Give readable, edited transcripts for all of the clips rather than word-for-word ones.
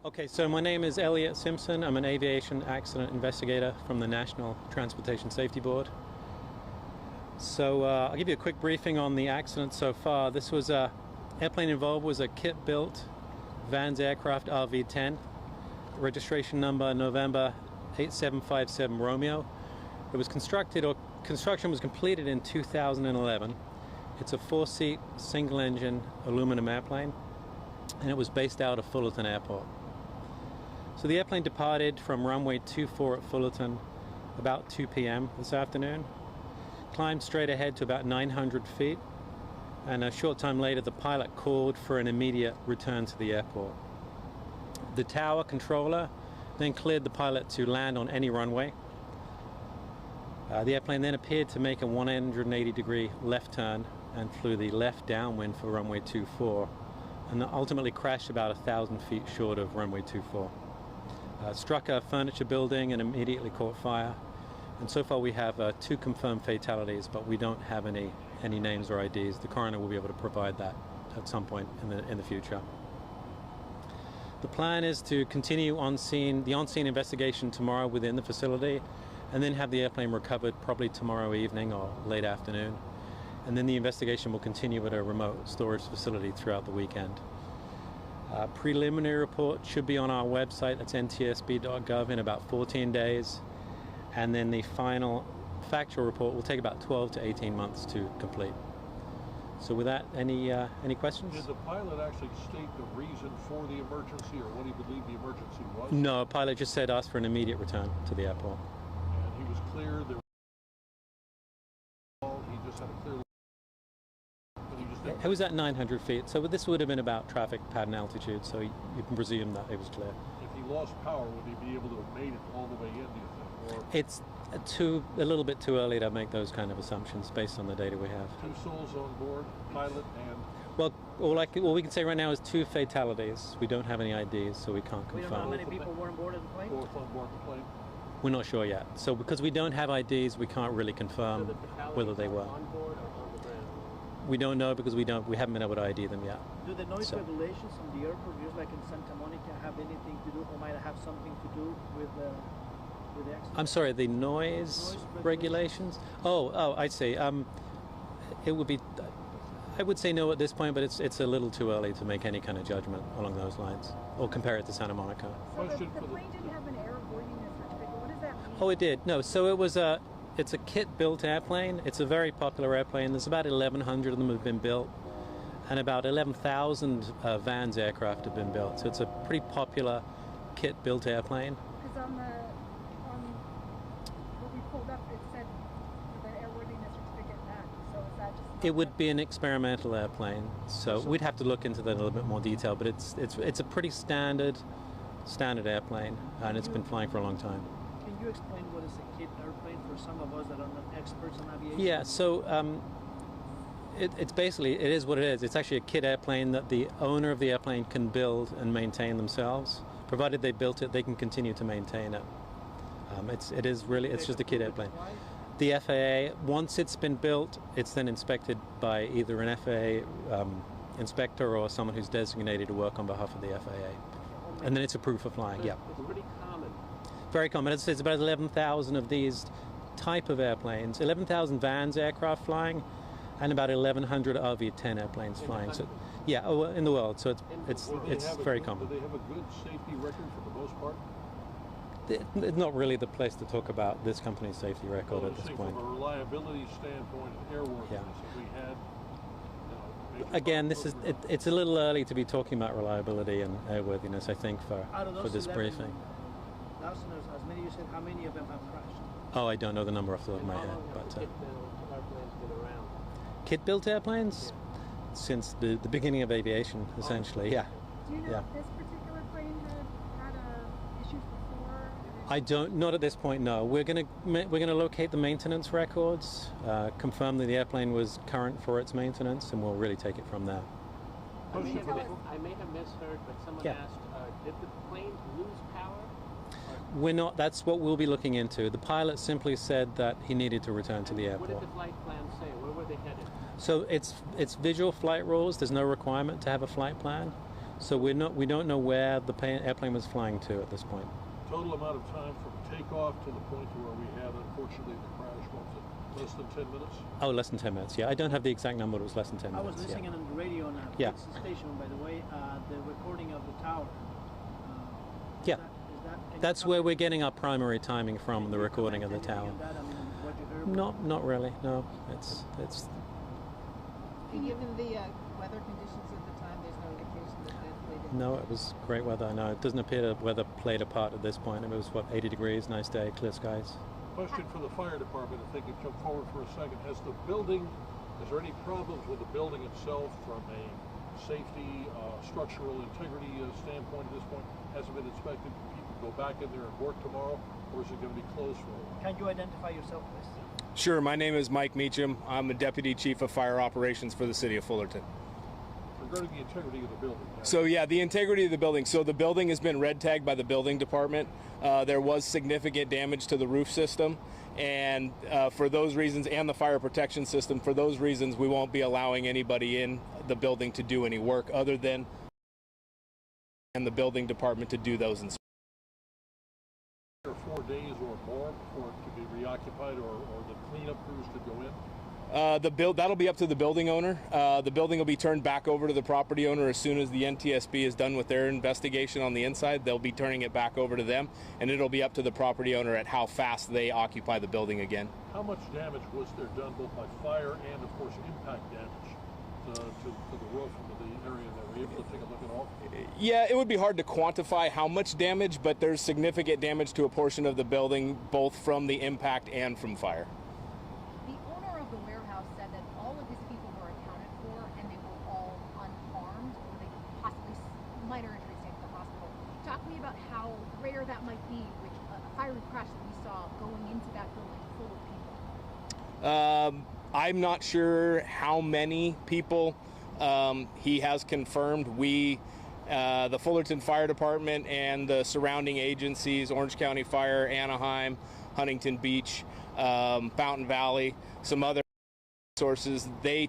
Okay, so my name is Elliot Simpson. I'm an aviation accident investigator from the National Transportation Safety Board. So I'll give you a quick briefing on the accident so far. This was airplane involved was a kit-built Vans Aircraft RV-10, registration number November 8757 Romeo. It was construction was completed in 2011. It's a 4-seat, single-engine aluminum airplane, and it was based out of Fullerton Airport. So the airplane departed from runway 24 at Fullerton about 2 p.m. this afternoon, climbed straight ahead to about 900 feet, and a short time later the pilot called for an immediate return to the airport. The tower controller then cleared the pilot to land on any runway. The airplane then appeared to make a 180-degree left turn and flew the left downwind for runway 24, and ultimately crashed about 1,000 feet short of runway 24. Struck a furniture building and immediately caught fire. And so far we have 2 confirmed fatalities, but we don't have any names or IDs. The coroner will be able to provide that at some point in the future. The plan is to continue the on-scene investigation tomorrow within the facility, and then have the airplane recovered probably tomorrow evening or late afternoon. And then the investigation will continue at a remote storage facility throughout the weekend. Preliminary report should be on our website, that's ntsb.gov, in about 14 days. And then the final factual report will take about 12 to 18 months to complete. So with that, any questions? Did the pilot actually state the reason for the emergency, or what he believed the emergency was? No, pilot just said ask for an immediate return to the airport. And he was clear, he just had a clear. It was at 900 feet, so this would have been about traffic pattern altitude, so you can presume that it was clear. If he lost power, would he be able to have made it all the way in, do you think? Or it's a little bit too early to make those kind of assumptions based on the data we have. 2 souls on board, pilot and... Well, all we can say right now is 2 fatalities. We don't have any IDs, so we can't confirm. We don't know how many people were on board of the plane? Both on board the plane? We're not sure yet. So because we don't have IDs, we can't really confirm whether they were. On board or on the ground? We don't know because we haven't been able to ID them yet. Do the noise regulations on the airport, just like in Santa Monica, have anything to do, or might have something to do with the accident? I'm sorry, the noise regulations? Oh, I see. It would be. I would say no at this point, but it's a little too early to make any kind of judgment along those lines, or compare it to Santa Monica. So the plane didn't have an airworthiness certificate. What does that mean? Oh, it did. No, so it's a kit-built airplane. It's a very popular airplane. There's about 1,100 of them have been built, and about 11,000 Vans aircraft have been built. So it's a pretty popular kit-built airplane. Because on what we pulled up, it said with an airworthiness certificate back. So is that just? It would be an experimental airplane, so we'd have to look into that in a little bit more detail. But it's a pretty standard airplane, and it's been flying for a long time. Can you explain what is a kit airplane for some of us that are not experts in aviation? Yeah, so it's basically, it is what it is. It's actually a kit airplane that the owner of the airplane can build and maintain themselves. Provided they built it, they can continue to maintain it. It's just a kit airplane. The FAA, once it's been built, it's then inspected by either an FAA inspector or someone who's designated to work on behalf of the FAA. And then it's approved for flying, yeah. It's pretty common. Very common. It's about 11,000 of these type of airplanes, 11,000 Vans aircraft flying, and about 1,100 RV-10 airplanes flying. So, yeah, in the world. So it's very common. Do they have a good safety record for the most part? It's not really the place to talk about this company's safety record at this point. From a reliability standpoint and airworthiness, if we had... Again, it's a little early to be talking about reliability and airworthiness, I think, for this briefing. As many you said, how many of them have crashed? Oh, I don't know the number off the top of my head. But Kit-built airplanes been around? Kit-built airplanes? Yeah. Since the beginning of aviation, essentially, yeah. Do you know if this particular plane had issues before? I don't. Not at this point. No. We're gonna locate the maintenance records, confirm that the airplane was current for its maintenance, and we'll really take it from there. I may have misheard, but someone asked, did the plane lose power? We're not. That's what we'll be looking into. The pilot simply said that he needed to return to the airport. What did the flight plan say? Where were they headed? So it's visual flight rules. There's no requirement to have a flight plan. So we don't know where the airplane was flying to at this point. Total amount of time from takeoff to the point to where we had, unfortunately, the crash. What was it? Less than 10 minutes? Oh, less than 10 minutes. Yeah, I don't have the exact number. It was less than 10 I minutes. was listening yeah. on the radio on a Yeah. station, by the way, the recording of the tower. Yeah. Can you That's talk- where we're getting our primary timing from, can the you recording of the comment tower. anything on that? I mean, what you heard? Not really. No, it's Given the weather conditions at the time, there's no indication that played into no. It was great weather. I know it doesn't appear that weather played a part at this point. It was what 80 degrees, nice day, clear skies. Question for the fire department, if they could come forward for a second. Is there any problems with the building itself from a safety, structural integrity standpoint at this point? Has it been inspected? Can people go back in there and work tomorrow, or is it going to be closed for a while? Can you identify yourself, please? Sure, my name is Mike Meacham. I'm the Deputy Chief of Fire Operations for the City of Fullerton. Regarding the integrity of the building. So yeah, the integrity of the building. So the building has been red tagged by the building department. There was significant damage to the roof system, and for those reasons, and the fire protection system, for those reasons, we won't be allowing anybody in the building to do any work other than and the building department to do those inspections. 4 days or more before it could be reoccupied, or the cleanup crews could go in? That'll be up to the building owner. The building will be turned back over to the property owner as soon as the NTSB is done with their investigation on the inside. They'll be turning it back over to them, and it'll be up to the property owner at how fast they occupy the building again. How much damage was there done both by fire and, of course, impact damage to the roof and to the area that we're able to take a look at all? Yeah, it would be hard to quantify how much damage, but there's significant damage to a portion of the building, both from the impact and from fire. The owner of the warehouse said that all of his people were accounted for and they were all unharmed, or they possibly minor injuries taken to the hospital. Talk to me about how rare that might be, which a fiery crash that we saw going into that building full of people. I'm not sure how many people he has confirmed. The Fullerton Fire Department and the surrounding agencies, Orange County Fire, Anaheim, Huntington Beach, Fountain Valley, some other sources, they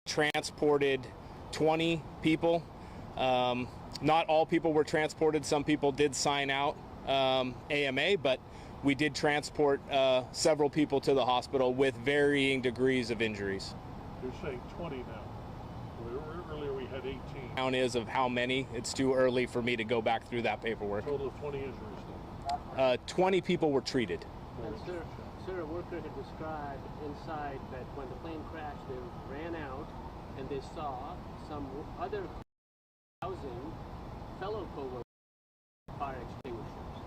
transported 20 people. Not all people were transported. Some people did sign out AMA, but we did transport several people to the hospital with varying degrees of injuries. You're saying 20 now. Earlier we had 18. Count is of how many. It's too early for me to go back through that paperwork. Total of 20 injuries then. 20 people were treated. And sir, a worker had described inside that when the plane crashed, they ran out and they saw some other housing fellow co-workers fire extinguishers.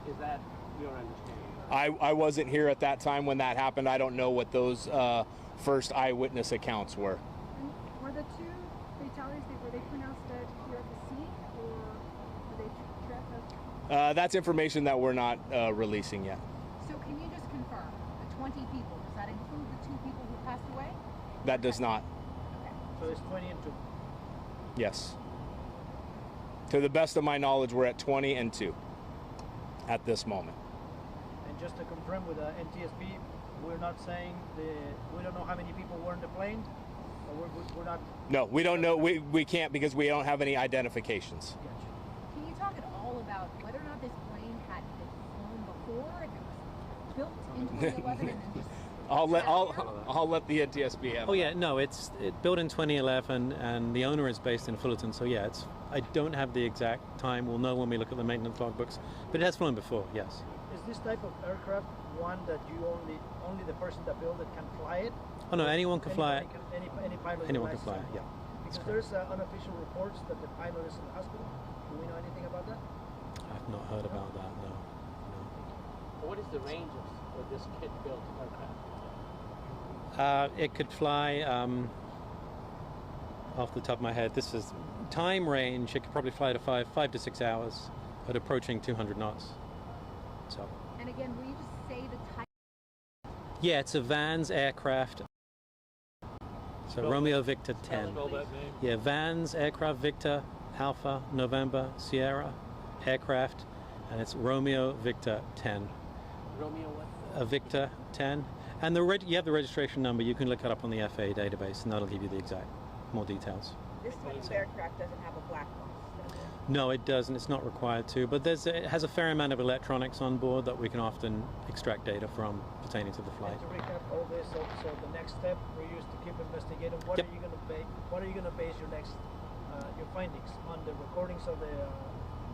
Is that your understanding? I wasn't here at that time when that happened. I don't know what those first eyewitness accounts were. And were the two fatalities, were they pronounced dead here at the scene, or were they trapped? That's information that we're not releasing yet. So can you just confirm, the 20 people, does that include the 2 people who passed away? That does not. Okay. So it's 20 and 2. Yes. To the best of my knowledge, we're at 20 and 2 at this moment. And just to confirm with the NTSB, we're not saying we don't know how many people were in the plane, or we're not. No, we don't know. We can't because we don't have any identifications. Gotcha. Can you talk at all about whether or not this plane had been flown before, if it was built in 2011 and then just... I'll let the NTSB have. Oh yeah, no, it's built in 2011, and the owner is based in Fullerton. So yeah, I don't have the exact time. We'll know when we look at the maintenance logbooks, but it has flown before. Yes. Is this type of aircraft one that you only the person that built it can fly it? Oh no, anyone can fly it. Any pilot. Anyone can fly it. Yeah. Because there's unofficial reports that the pilot is in the hospital. Do we know anything about that? I've not heard about that. No. What is the range of this kit-built aircraft? It could fly, off the top of my head, this is time range, it could probably fly to 5 to 6 hours at approaching 200 knots. So. And again, will you just say the type? Yeah, it's a Vans aircraft. So Romeo Victor 10. Spell that name. Yeah, Vans aircraft Victor Alpha November Sierra aircraft, and it's Romeo Victor 10. Romeo what? A Victor 10. And you have the registration number. You can look it up on the FAA database, and that'll give you the exact more details. This type of aircraft doesn't have a black box, does it? No, it doesn't. It's not required to, but it has a fair amount of electronics on board that we can often extract data from pertaining to the flight. And to recap all this, so the next step for you is to keep investigating. What Yep. are you going to base your next your findings on? The recordings of the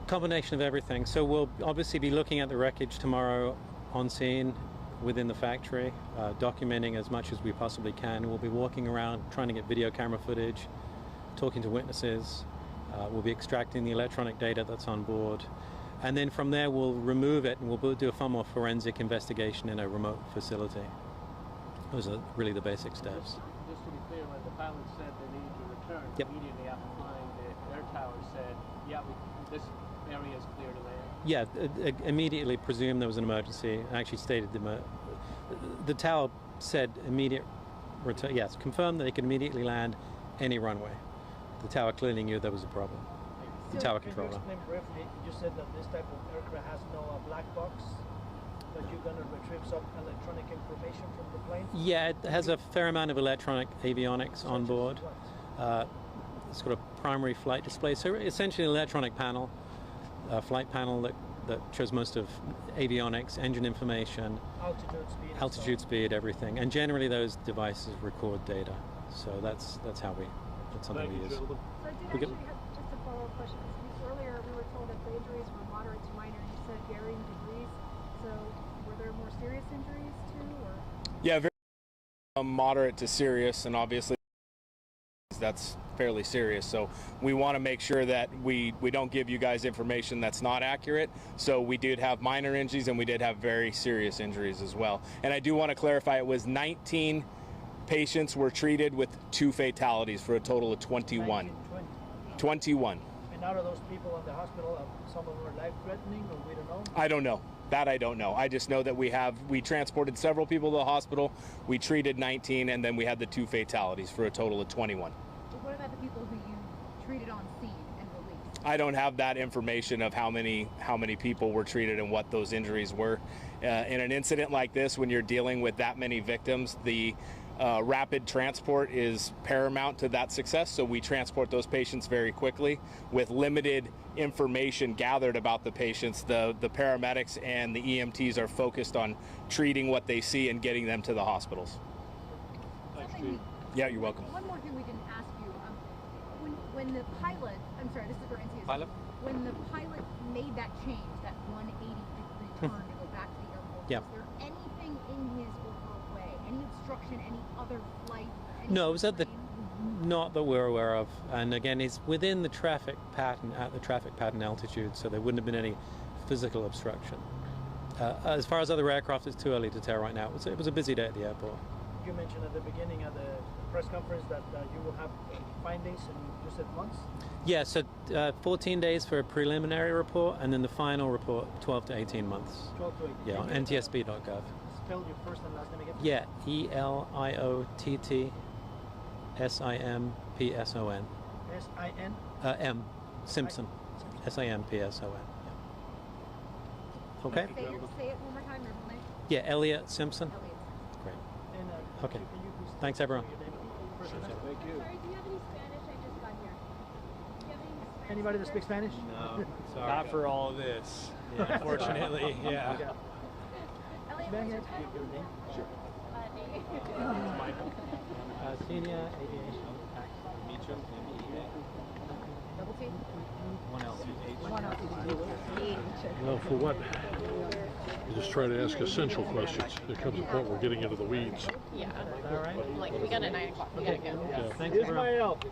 Combination of everything. So we'll obviously be looking at the wreckage tomorrow on scene within the factory, documenting as much as we possibly can. We'll be walking around trying to get video camera footage, talking to witnesses. We'll be extracting the electronic data that's on board. And then from there we'll remove it and we'll do a far more forensic investigation in a remote facility. Those are really the basic steps. Just to be clear, when the pilot said they needed to return, Yep. immediately after flying, the air tower said, yeah, this area is clear to land. Yeah, immediately presumed there was an emergency. I actually stated the tower said immediate return. Yes, confirmed that they could immediately land any runway. The tower clearly knew there was a problem. The tower Can you controller. explain briefly? You said that this type of aircraft has no black box, but you're going to retrieve some electronic information from the plane. Yeah, it has a fair amount of electronic avionics on Such as board. what? It's got a primary flight display, so essentially an electronic panel, a flight panel that shows most of avionics, engine information, Altitude, speed. and altitude, so speed, everything. And generally those devices record data. So that's something Thank we you, use. gentlemen. So I did We actually have just a follow-up question. Earlier we were told that the injuries were moderate to minor. You said varying degrees. So were there more serious injuries too, or? Yeah, very moderate to serious, and obviously that's fairly serious. So we want to make sure that we don't give you guys information that's not accurate. So we did have minor injuries and we did have very serious injuries as well. And I do want to clarify, it was 19 patients were treated with 2 fatalities for a total of 21. 1920. 21. And out of those people in the hospital, some of them were life-threatening, or we don't know? I don't know. That I don't know. I just know that we transported several people to the hospital, we treated 19, and then we had the 2 fatalities for a total of 21. What about the people who you treated on scene and released? I don't have that information of how many people were treated and what those injuries were. In an incident like this, when you're dealing with that many victims, the rapid transport is paramount to that success. So we transport those patients very quickly with limited information gathered about the patients. The paramedics and the EMTs are focused on treating what they see and getting them to the hospitals. Thanks, Something Chief. Yeah, you're welcome. One more thing we didn't ask you. When the pilot, I'm sorry, this is for NCS. Pilot? When the pilot made that change, that 180-degree turn to go back to the airport, Yeah. was there anything in his or her way, any obstruction, any other flight? No, it was at the plane? not that we're aware of. And again, it's within the traffic pattern at the traffic pattern altitude, so there wouldn't have been any physical obstruction. As far as other aircraft, it's too early to tell right now. It was a busy day at the airport. You mentioned at the beginning of the press conference that you will have findings in, you said, months? Yeah, so 14 days for a preliminary report, and then the final report, 12 to 18 months. 12 to 18. Yeah, on Can you, ntsb.gov. Spell your first and last name again? Yeah, ELIOTTSIMPSON. S-I-N? M, Simpson. SIMPSON. Yeah. Okay? Say it one more time, your full name? Yeah, Elliot Simpson. Elliot. Great. And, Okay. can you please Thanks, everyone. your name, first and last name? Thank you. Sorry, do you have any Spanish? I just got here. Do you have any Spanish? Anybody that speaks Spanish? No, not for all of this. Yeah, unfortunately, yeah. Okay. Elliot, May I what's have your your title? name? Sure. Michael. Senior Aviation Meacham, M-E-A. Double T? 1L2H. Well, for what? You just try to ask essential questions. There comes a point we're getting into the weeds. Yeah. All right. Like, we got a 9 o'clock. We gotta go. Thanks, Here's everyone. my help.